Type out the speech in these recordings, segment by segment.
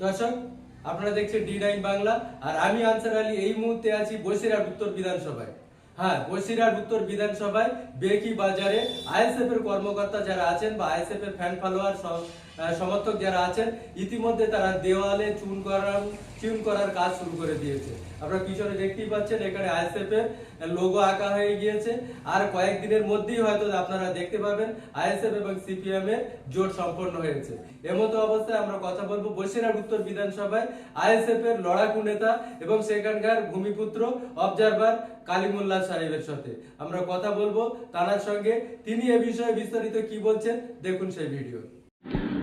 দর্শক, আপনারা দেখছেন D9 বাংলা আর আমি আনসার আলী। এই মুহূর্তে আছি বসিরহাট উত্তর বিধানসভায়। হ্যাঁ, বসিরহাট উত্তর বিধানসভায় বেকি বাজারে আইএসএফ এর কর্মকর্তা যারা আছেন বা আইএসএফ এর ফ্যান ফলোয়ার সমর্থক যারা আছেন, ইতিমধ্যে তারা দেওয়ালে চুন করার কাজ শুরু করে দিয়েছে। আপনারা পিছনে দেখতেই পাচ্ছেন, এখানে আইএসএফ এর লোগো আঁকা হয়ে গিয়েছে। আর কয়েকদিনের মধ্যেই হয়তো আপনারা দেখতে পাবেন আইএসএফ এবং সিপিএম এর জোট সম্পন্ন হয়েছে। এমতো অবস্থায় আমরা কথা বলবো বসিরহাট উত্তর বিধানসভায় আইএসএফ এর লড়াকু নেতা এবং সেখানকার ভূমিপুত্র অবজারভার কালিমুল্লাহ সাহেবের সাথে আমরা কথা বলবো তার সঙ্গে। তিনি এ বিষয়ে বিস্তারিত কি বলছেন দেখুন সেই ভিডিও।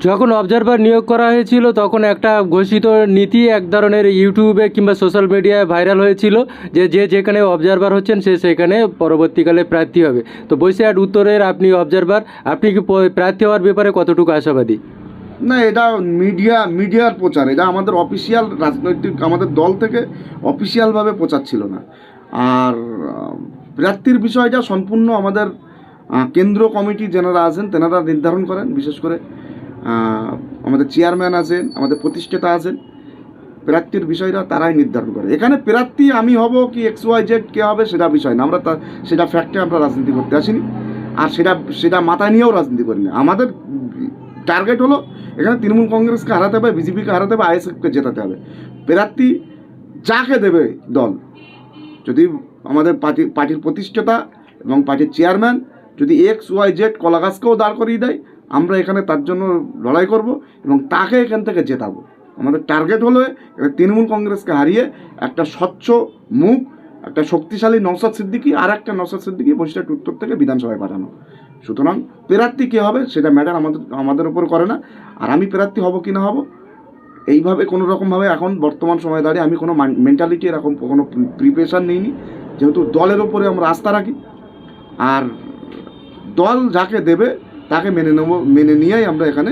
যখন অবজারভার নিয়োগ করা হয়েছিল তখন একটা ঘোষিত নীতি এক ধরনের ইউটিউবে কিংবা সোশ্যাল মিডিয়ায় ভাইরাল হয়েছিল যে যেখানে অবজারভার হচ্ছেন সে সেখানে পরবর্তীকালে প্রার্থী হবে। তো বসিরহাট উত্তরের আপনি অবজারভার, আপনি কি প্রার্থী হওয়ার ব্যাপারে কতটুকু আশাবাদী? না, এটা মিডিয়ার প্রচার। এটা আমাদের অফিসিয়াল রাজনৈতিক আমাদের দল থেকে অফিসিয়ালভাবে প্রচার ছিল না। আর প্রার্থীর বিষয়টা সম্পূর্ণ আমাদের কেন্দ্র কমিটি যারা আছেন তেনারা নির্ধারণ করেন। বিশেষ করে আমাদের চেয়ারম্যান আছেন, আমাদের প্রতিষ্ঠাতা আছেন, প্রার্থীর বিষয়টা তারাই নির্ধারণ করে। এখানে প্রার্থী আমি হব কি XYZ কে হবে সেটা বিষয় না। আমরা সেটা ফ্যাক্টে আমরা রাজনীতি করতে আসিনি, আর সেটা মাথায় নিয়েও রাজনীতি করি না। আমাদের টার্গেট হলো এখানে তৃণমূল কংগ্রেসকে হারাতে হবে, বিজেপিকে হারাতে হবে, আইএসএফকে জেতাতে হবে। প্রার্থী যাকে দেবে দল, যদি আমাদের পার্টির প্রতিষ্ঠাতা এবং পার্টির চেয়ারম্যান যদি XYZ কলাগাছকেও দাঁড় করিয়ে দেয়, আমরা এখানে তার জন্য লড়াই করব এবং তাকে এখান থেকে জেতাবো। আমাদের টার্গেট হলো তৃণমূল কংগ্রেসকে হারিয়ে একটা স্বচ্ছ মুখ, একটা শক্তিশালী নওশাদ সিদ্দিকী আর একটা নওশাদ সিদ্দিকী বসিরহাট উত্তর থেকে বিধানসভায় পাঠানো। সুতরাং প্রার্থী কী হবে সেটা ম্যাটার আমাদের ওপর করে না। আর আমি প্রার্থী হব কি না হব এইভাবে কোনো রকমভাবে এখন বর্তমান সময়ে দাঁড়িয়ে আমি কোনো মেন্টালিটি এরকম কোনো প্রিপারেশান নিইনি, যেহেতু দলের ওপরে আমরা আস্থা রাখি। আর দল যাকে দেবে তাকে মেনে নিয়েই আমরা এখানে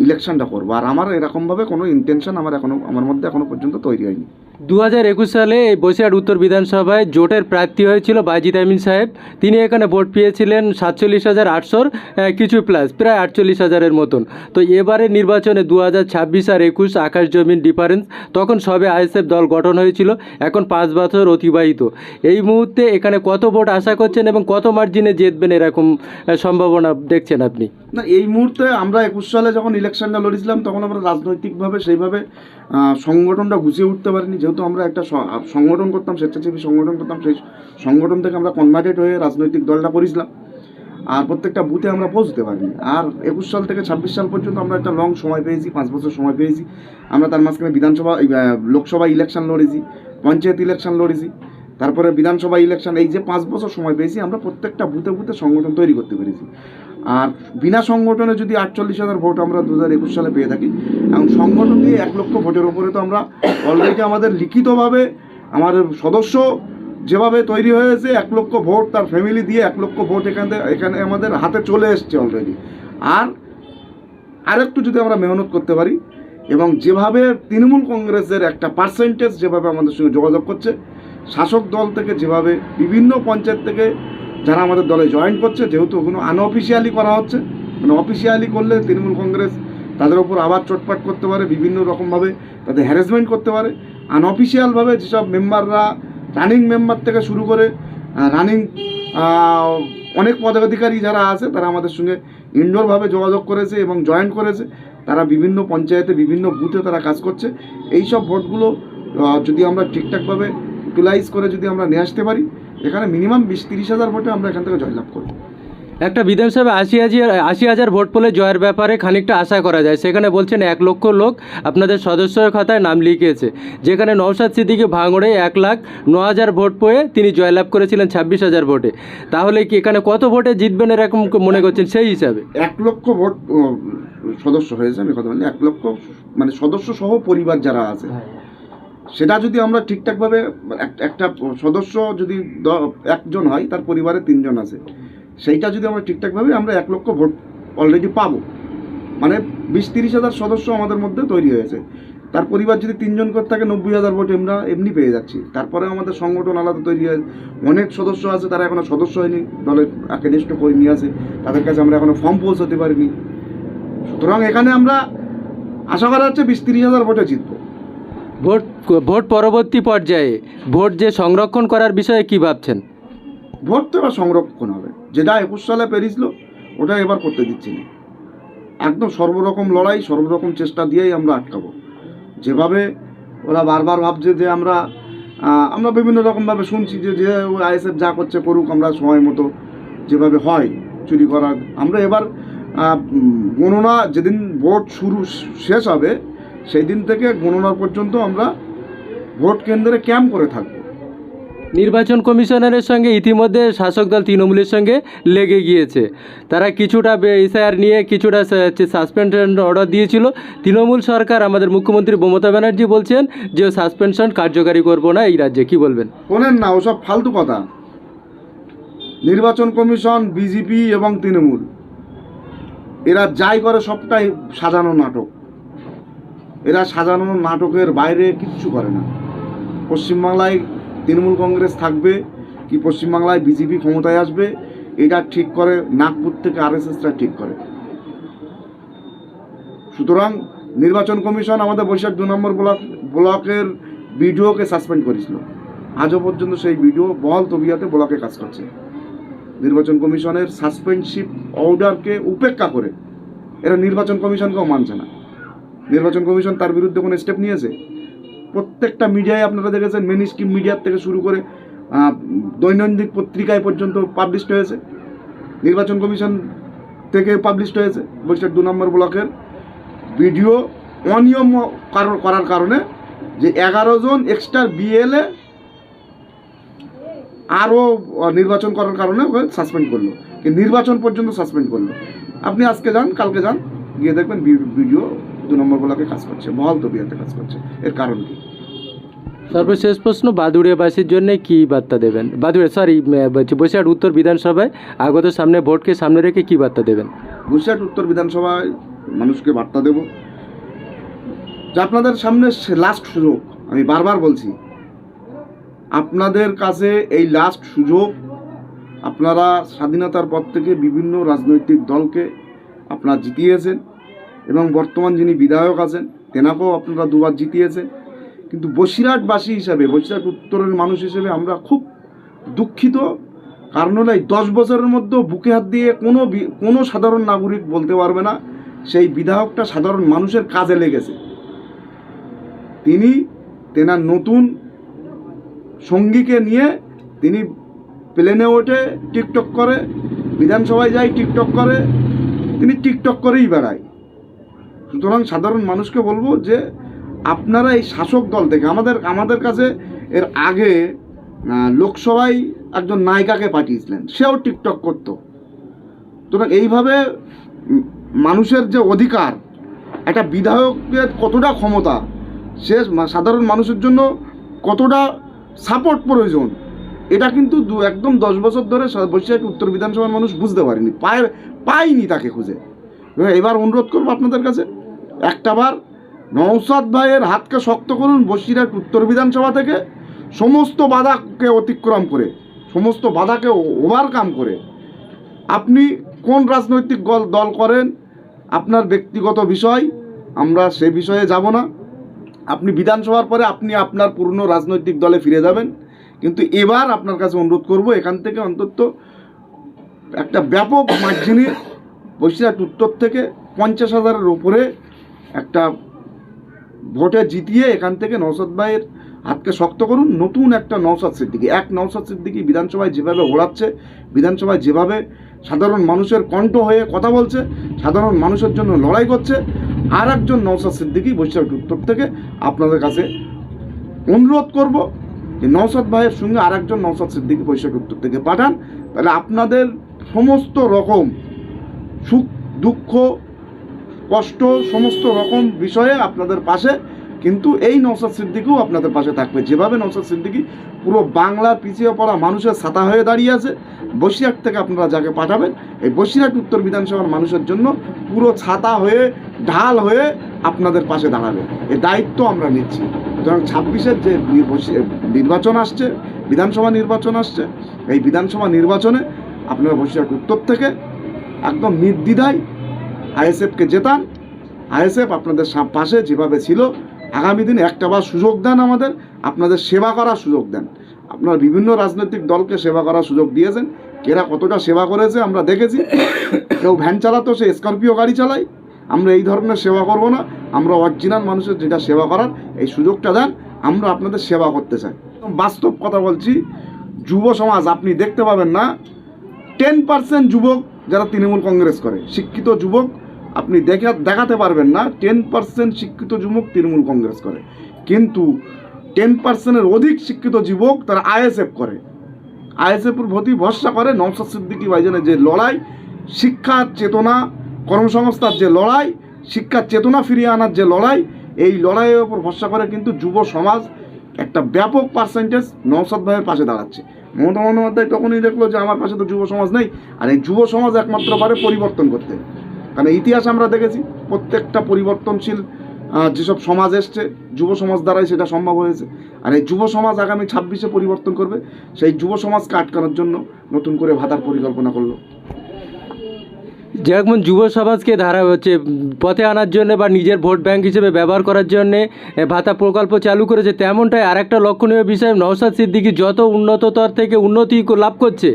ইলেকশনটা করবো। আর আমার এরকমভাবে কোনো ইন্টেনশন আমার মধ্যে এখনো পর্যন্ত তৈরি হয়নি। 2021 সালে এই বসিরহাট উত্তর বিধানসভায় জোটের প্রার্থী হয়েছিল বাইজিদ আমিন সাহেব। তিনি এখানে ভোট পেয়েছিলেন 47,800 কিছু প্লাস, প্রায় 48,000-এর মতন। তো এবারের নির্বাচনে 2026 আর 21 আকাশ জমিন ডিফারেন্স। তখন সবে আইএসএফ দল গঠন হয়েছিল, এখন 5 বছর অতিবাহিত। এই মুহূর্তে এখানে কত ভোট আশা করছেন এবং কত মার্জিনে জিতবেন এরকম সম্ভাবনা দেখছেন আপনি? না, এই মুহূর্তে আমরা 21 সালে যখন ইলেকশনটা লড়েছিলাম তখন আমরা রাজনৈতিকভাবে সেইভাবে সংগঠনটা গুছিয়ে উঠতে পারিনি। যেহেতু আমরা একটা সংগঠন করতাম, স্বেচ্ছাসেবী সংগঠন করতাম, সেই সংগঠন থেকে আমরা কনভার্টেড হয়ে রাজনৈতিক দলটা করেছিলাম। আর প্রত্যেকটা বুথে আমরা পৌঁছতে পারিনি। আর 21 সাল থেকে 26 সাল পর্যন্ত আমরা একটা লং সময় পেয়েছি, 5 বছর সময় পেয়েছি। আমরা তার মাঝখানে লোকসভা ইলেকশন লড়েছি, পঞ্চায়েত ইলেকশন লড়েছি, তারপরে বিধানসভা ইলেকশন। এই যে 5 বছর সময় পেয়েছি আমরা প্রত্যেকটা বুথে সংগঠন তৈরি করতে পেরেছি। আর বিনা সংগঠনে যদি 48,000 ভোট আমরা 2021 সালে পেয়ে থাকি, এবং সংগঠন দিয়ে 1 লক্ষ ভোটের ওপরে তো আমরা অলরেডি আমাদের লিখিতভাবে আমাদের সদস্য যেভাবে তৈরি হয়েছে, 1 লক্ষ ভোট তার ফ্যামিলি দিয়ে 1 লক্ষ ভোট এখানে আমাদের হাতে চলে এসছে অলরেডি। আর একটু যদি আমরা মেহনত করতে পারি এবং যেভাবে তৃণমূল কংগ্রেসের একটা পার্সেন্টেজ যেভাবে আমাদের সঙ্গে যোগাযোগ করছে, শাসক দল থেকে যেভাবে বিভিন্ন পঞ্চায়েত থেকে যারা আমাদের দলে জয়েন করছে, যেহেতু ওগুলো আনঅফিসিয়ালি করা হচ্ছে, মানে অফিসিয়ালি করলে তৃণমূল কংগ্রেস তাদের ওপর আবার চোটপাট করতে পারে, বিভিন্ন রকমভাবে তাদের হ্যারাসমেন্ট করতে পারে। আনঅফিসিয়ালভাবে যেসব মেম্বাররা রানিং মেম্বার থেকে শুরু করে রানিং অনেক পদাধিকারী যারা আছে তারা আমাদের সঙ্গে ইনডোরভাবে যোগাযোগ করেছে এবং জয়েন করেছে। তারা বিভিন্ন পঞ্চায়েতে বিভিন্ন বুথে তারা কাজ করছে। এই সব ভোটগুলো যদি আমরা ঠিকঠাকভাবে ইউটিলাইজ করে যদি আমরা নিয়ে আসতে পারি, এখানে মিনিমাম 20-30 হাজার ভোটে আমরা এখান থেকে জয়লাভ করব। একটা বিধানসভায় 80,000 ভোট পেলে জয়ের ব্যাপারে খানিকটা আশা করা যায়। সেখানে বলছেন 1 লক্ষ লোক আপনাদের সদস্য খাতায় নাম লিখিয়েছে, যেখানে নওশাদ সিদ্দিকী ভাঙড়ে 1,09,000 ভোট পেয়ে তিনি জয়লাভ করেছিলেন 26,000 ভোটে। তাহলে কি এখানে কত ভোটে জিতবেন এরকম মনে করছেন সেই হিসাবে? 1 লক্ষ ভোট সদস্য হয়েছে, আমি কথা বলি 1 লক্ষ মানে সদস্য সহ পরিবার যারা আছে, সেটা যদি আমরা ঠিকঠাকভাবে একটা সদস্য যদি 1জন হয় তার পরিবারে 3 জন আছে, সেইটা যদি আমরা ঠিকঠাকভাবে আমরা 1 লক্ষ ভোট অলরেডি পাবো। মানে 20-30 হাজার সদস্য আমাদের মধ্যে তৈরি হয়েছে। তার পরিবার যদি 3 জন করে থাকে 90,000 ভোট আমরা এমনি পেয়ে যাচ্ছি। তারপরে আমাদের সংগঠন আলাদা তৈরি হয়, অনেক সদস্য আছে তারা এখনও সদস্য হয়নি, দলের একনিষ্ঠ কর্মী আছে, তাদের কাছে আমরা এখনও ফর্ম পৌঁছাতে পারিনি। সুতরাং এখানে আমরা আশা করা হচ্ছে 20-30 হাজার ভোটে জিতবো। ভোট ভোট পরবর্তী পর্যায়ে ভোট যে সংরক্ষণ করার বিষয়ে কি ভাবছেন? ভোট তো এবার সংরক্ষণ হবে, যেটা 21 সালে পেরেছিল ওটা এবার করতে দিচ্ছি না। একদম সর্বরকম লড়াই, সর্বরকম চেষ্টা দিয়েই আমরা আটকাবো। যেভাবে ওরা বারবার ভাবছে যে আমরা বিভিন্ন রকমভাবে শুনছি যে আইএসএফ যা করছে করুক, আমরা সময় মতো যেভাবে হয় চুরি করা, আমরা এবার গণনা যেদিন ভোট শেষ হবে সেই দিন থেকে গণনা পর্যন্ত আমরা ভোট কেন্দ্রে ক্যাম্প করে থাকবো। নির্বাচন কমিশনারের সঙ্গে ইতিমধ্যে শাসক দল তৃণমূলের সঙ্গে লেগে গিয়েছে। তারা কিছুটা এসআইআর নিয়ে কিছুটা সাসপেনশন অর্ডার দিয়েছিল। তৃণমূল সরকার, আমাদের মুখ্যমন্ত্রী মমতা ব্যানার্জি বলছেন যে সাসপেনশন কার্যকারী করবো না এই রাজ্যে, কি বলবেন? শোনেন না, ওসব ফালতু কথা। নির্বাচন কমিশন, বিজেপি এবং তৃণমূল এরা যাই করে সবটাই সাজানো নাটক। এরা সাজানো নাটকের বাইরে কিচ্ছু করে না। পশ্চিমবাংলায় তৃণমূল কংগ্রেস থাকবে কি পশ্চিমবাংলায় বিজেপি ক্ষমতায় আসবে এটা ঠিক করে নাগপুর থেকে আরএসএসরা ঠিক করে। সুতরাং নির্বাচন কমিশন আমাদের বৈশাখ 2 নম্বর ব্লকের বিডিওকে সাসপেন্ড করেছিল। আজও পর্যন্ত সেই বিডিও বহাল তবিয়াতে ব্লকে কাজ করছে। নির্বাচন কমিশনের সাসপেনশিপ অর্ডারকে উপেক্ষা করে এরা নির্বাচন কমিশনকেও মানছে না। নির্বাচন কমিশন তার বিরুদ্ধে কোনো স্টেপ নিয়েছে? প্রত্যেকটা মিডিয়ায় আপনারা দেখেছেন, মেন স্ট্রিম মিডিয়ার থেকে শুরু করে দৈনন্দিন পত্রিকায় পর্যন্ত পাবলিশড হয়েছে। নির্বাচন কমিশন থেকে পাবলিশড হয়েছে বৈশাখ 2 নম্বর ব্লকের ভিডিও অনিয়ম করার কারণে যে 11 জন এক্সট্রা বিএলএ আরও নির্বাচন করার কারণে ওকে সাসপেন্ড করলো, নির্বাচন পর্যন্ত সাসপেন্ড করলো। আপনি আজকে যান, কালকে যান, গিয়ে দেখবেন ভিডিও 2 নম্বর ব্লকে কাজ করছে, বহাল তবিয়াতে কাজ করছে। এর কারণ কি? সর্বশেষ প্রশ্ন, বাদুড়িয়াবাসীর জন্য কি বার্তা দেবেন? বসিরহাট উত্তর বিধানসভায় আগত সামনে ভোটকে সামনে রেখে কি বার্তা দেবেন? বসিরহাট উত্তর বিধানসভায় মানুষকে বার্তা দেব যে আপনাদের সামনে লাস্ট সুযোগ। আমি বারবার বলছি, আপনাদের কাছে এই লাস্ট সুযোগ। আপনারা স্বাধীনতার পর থেকে বিভিন্ন রাজনৈতিক দলকে আপনারা জিতিয়েছেন এবং বর্তমান যিনি বিধায়ক আছেন তেনাকেও আপনারা 2 বার জিতিয়েছেন। কিন্তু বসিরহাটবাসী হিসাবে, বসিরহাট উত্তরের মানুষ হিসেবে আমরা খুব দুঃখিত। কারণ হলো এই 10 বছরের মধ্যে বুকে হাত দিয়ে কোনো সাধারণ নাগরিক বলতে পারবে না সেই বিধায়কটা সাধারণ মানুষের কাজে লেগেছে। তেনার নতুন সঙ্গীকে নিয়ে তিনি প্লেনে ওঠে, টিকটক করে, বিধানসভায় যায় টিকটক করে, তিনি টিকটক করেই বেড়ায়। সুতরাং সাধারণ মানুষকে বলবো যে আপনারা এই শাসক দল থেকে আমাদের কাছে এর আগে লোকসভায় একজন নায়িকাকে পাঠিয়েছিলেন, সেও টিকটক করত। সুতরাং এইভাবে মানুষের যে অধিকার, একটা বিধায়কের কতটা ক্ষমতা, সে সাধারণ মানুষের জন্য কতটা সাপোর্ট প্রয়োজন, এটা কিন্তু একদম 10 বছর ধরে বসিরহাট উত্তর বিধানসভার মানুষ বুঝতে পারেনি, পায়নি তাকে খুঁজে। এবার অনুরোধ করবো আপনাদের কাছে, একটাবার নওশাদ ভাইয়ের হাতকে শক্ত করুন। বসিরহাট উত্তর বিধানসভা থেকে সমস্ত বাধাকে অতিক্রম করে, সমস্ত বাধাকে ওভারকাম করে, আপনি কোন রাজনৈতিক দল করেন আপনার ব্যক্তিগত বিষয়, আমরা সে বিষয়ে যাব না। আপনি বিধানসভার পরে আপনি আপনার পুরনো রাজনৈতিক দলে ফিরে যাবেন। কিন্তু এবার আপনার কাছে অনুরোধ করব, এখান থেকে অন্তত একটা ব্যাপক মার্জিনে বসিরহাট উত্তর থেকে 50,000-এর উপরে একটা ভোটে জিতিয়ে এখান থেকে নওশাদ ভাইয়ের হাতকে শক্ত করুন। নতুন একটা নওশাদ সিদ্দিকী, নওশাদ সিদ্দিকী বিধানসভায় যেভাবে ওড়াচ্ছে, বিধানসভায় যেভাবে সাধারণ মানুষের কণ্ঠ হয়ে কথা বলছে, সাধারণ মানুষের জন্য লড়াই করছে, আর একজন নওশাদ সিদ্দিকী বসিরহাট উত্তর থেকে আপনাদের কাছে অনুরোধ করব যে নওশাদ ভাইয়ের সঙ্গে আর একজন নওশাদ সিদ্দিকী বসিরহাট উত্তর থেকে পাঠান। তাহলে আপনাদের সমস্ত রকম সুখ দুঃখ কষ্ট সমস্ত রকম বিষয়ে আপনাদের পাশে কিন্তু এই নওশাদ সিদ্দিকীও আপনাদের পাশে থাকবে। যেভাবে নওশাদ সিদ্দিকী পুরো বাংলার পিছিয়ে পড়া মানুষের ছাতা হয়ে দাঁড়িয়ে আছে, বসিরহাট থেকে আপনারা যাকে পাঠাবেন এই বসিরহাট উত্তর বিধানসভার মানুষের জন্য পুরো ছাতা হয়ে ঢাল হয়ে আপনাদের পাশে দাঁড়াবে। এই দায়িত্ব আমরা নিচ্ছি। সুতরাং 26-এর যে নির্বাচন আসছে, বিধানসভা নির্বাচন আসছে, এই বিধানসভা নির্বাচনে আপনারা বসিরহাট উত্তর থেকে একদম নির্দ্বিধায় আইএসএফকে জেতান। আইএসএফ আপনাদের পাশে যেভাবে ছিল, আগামী দিনে একটাবার সুযোগ দেন, আমাদের আপনাদের সেবা করার সুযোগ দেন। আপনারা বিভিন্ন রাজনৈতিক দলকে সেবা করার সুযোগ দিয়েছেন, এরা কতটা সেবা করেছে আমরা দেখেছি। কেউ ভ্যান চালাতো, সে স্করপিও গাড়ি চালায়। আমরা এই ধরনের সেবা করব না, আমরা অরিজিনাল মানুষের যেটা সেবা করার এই সুযোগটা দেন, আমরা আপনাদের সেবা করতে চাই। বাস্তব কথা বলছি, যুব সমাজ আপনি দেখতে পাবেন না 10% যুবক যারা তৃণমূল কংগ্রেস করে, শিক্ষিত যুবক আপনি দেখাতে পারবেন না 10% শিক্ষিত যুবক তৃণমূল কংগ্রেস করে, কিন্তু 10%-এর অধিক শিক্ষিত যুবক তারা আইএসএফ করে, আইএসএফের প্রতি ভরসা করে। নওশাদ সিদ্দিকী ভাইজানের যে লড়াই, শিক্ষার চেতনা, কর্মসংস্থার যে লড়াই, শিক্ষার চেতনা ফিরিয়ে আনার যে লড়াই, এই লড়াইয়ের উপর ভরসা করে কিন্তু যুব সমাজ একটা ব্যাপক পার্সেন্টেজ নওশাদ ভাইয়ের পাশে দাঁড়াচ্ছে। মমতা বন্দ্যোপাধ্যায় তখনই দেখলো যে আমার পাশে তো যুব সমাজ নেই, আর এই যুব সমাজ একমাত্র পারে পরিবর্তন করতে। কারণ ইতিহাস আমরা দেখেছি, প্রত্যেকটা পরিবর্তনশীল যেসব সমাজ এসছে যুব সমাজ দ্বারাই সেটা সম্ভব হয়েছে। আর এই যুব সমাজ আগামী 26-এ পরিবর্তন করবে, সেই যুব সমাজকে আটকানোর জন্য নতুন করে ভাতার পরিকল্পনা করলো। যেরকম যুব সমাজকে পথে আনার জন্য বা নিজের ভোট ব্যাংক হিসেবে ব্যবহার করার জন্যে ভাতা প্রকল্প চালু করেছে, তেমনটাই আরেকটা লক্ষণীয় বিষয়, নওশাদ সিদ্দিকী যত উন্নততর থেকে উন্নতি লাভ করছে,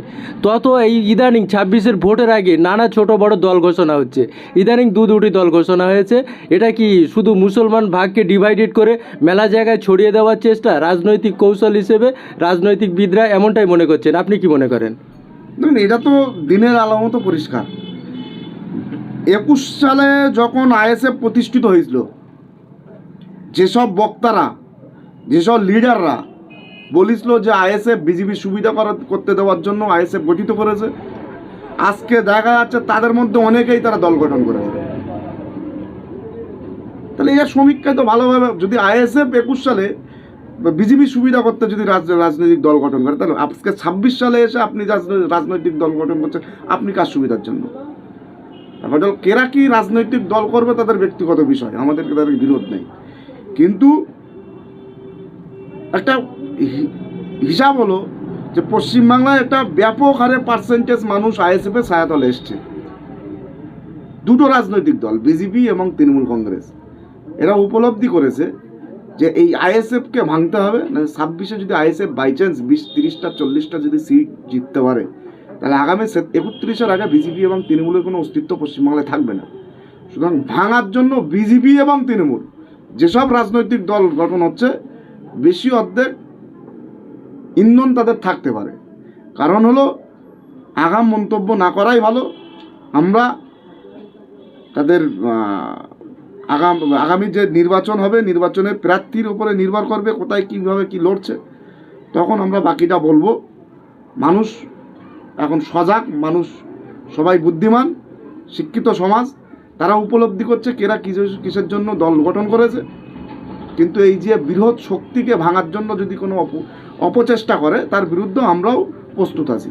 তত এই ইদানিং 26-এর ভোটের আগে নানা ছোট বড় দল ঘোষণা হচ্ছে। ইদানিং দুটি দল ঘোষণা হয়েছে। এটা কি শুধু মুসলমান ভাগকে ডিভাইডেড করে মেলা জায়গায় ছড়িয়ে দেওয়ার চেষ্টা, রাজনৈতিক কৌশল হিসেবে রাজনৈতিকবিদরা এমনটাই মনে করছেন? আপনি কি মনে করেন? দেখুন, এটা তো দিনের আলো মতো পরিষ্কার। 21 সালে যখন আইএসএফ প্রতিষ্ঠিত হয়েছিল, যেসব বক্তারা, যেসব লিডাররা বলেছিল যে আইএসএফ বিজেপি সুবিধা করতে দেওয়ার জন্য আইএসএফ গঠিত করেছে, আজকে দেখা যাচ্ছে তাদের মধ্যে অনেকেই তারা দল গঠন করেছে। তাহলে এর সমীক্ষায় তো ভালোভাবে, যদি আইএসএফ 21 সালে বিজেপি সুবিধা করতে যদি রাজনৈতিক দল গঠন করে, তাহলে আজকে 26 সালে এসে আপনি রাজনৈতিক দল গঠন করছেন, আপনি কার সুবিধার জন্য? তারপর কেরা কি রাজনৈতিক দল করবে তাদের ব্যক্তিগত বিষয়, আমাদেরকে তাদের বিরোধ নেই, কিন্তু একটা হিসাব হলো যে পশ্চিমবাংলায় একটা ব্যাপক হারে পার্সেন্টেজ মানুষ আইএসএফের ছায়াতলে এসছে। দুটো রাজনৈতিক দল, বিজেপি এবং তৃণমূল কংগ্রেস, এরা উপলব্ধি করেছে যে এই আইএসএফকে ভাঙতে হবে। না 26-এ যদি আইএসএফ বাইচান্স 20-30টা 40টা যদি সিট জিততে পারে, তাহলে আগামী 31-এর আগে বিজেপি এবং তৃণমূলের কোনো অস্তিত্ব পশ্চিমবাংলায় থাকবে না। সুতরাং ভাঙার জন্য বিজেপি এবং তৃণমূল যেসব রাজনৈতিক দল গঠন হচ্ছে, বেশি অর্ধেক ইন্ধন তাদের থাকতে পারে। কারণ হলো আগাম মন্তব্য না করাই ভালো। আমরা তাদের আগামী যে নির্বাচন হবে, নির্বাচনের প্রার্থীর উপরে নির্ভর করবে কোথায় কীভাবে কী লড়ছে, তখন আমরা বাকিটা বলবো। মানুষ এখন সজাগ, মানুষ সবাই বুদ্ধিমান, শিক্ষিত সমাজ, তারা উপলব্ধি করছে কেরা কিসের জন্য দল গঠন করেছে। কিন্তু এই যে বৃহৎ শক্তিকে ভাঙার জন্য যদি কোনো অপচেষ্টা করে, তার বিরুদ্ধে আমরাও প্রস্তুত আছি।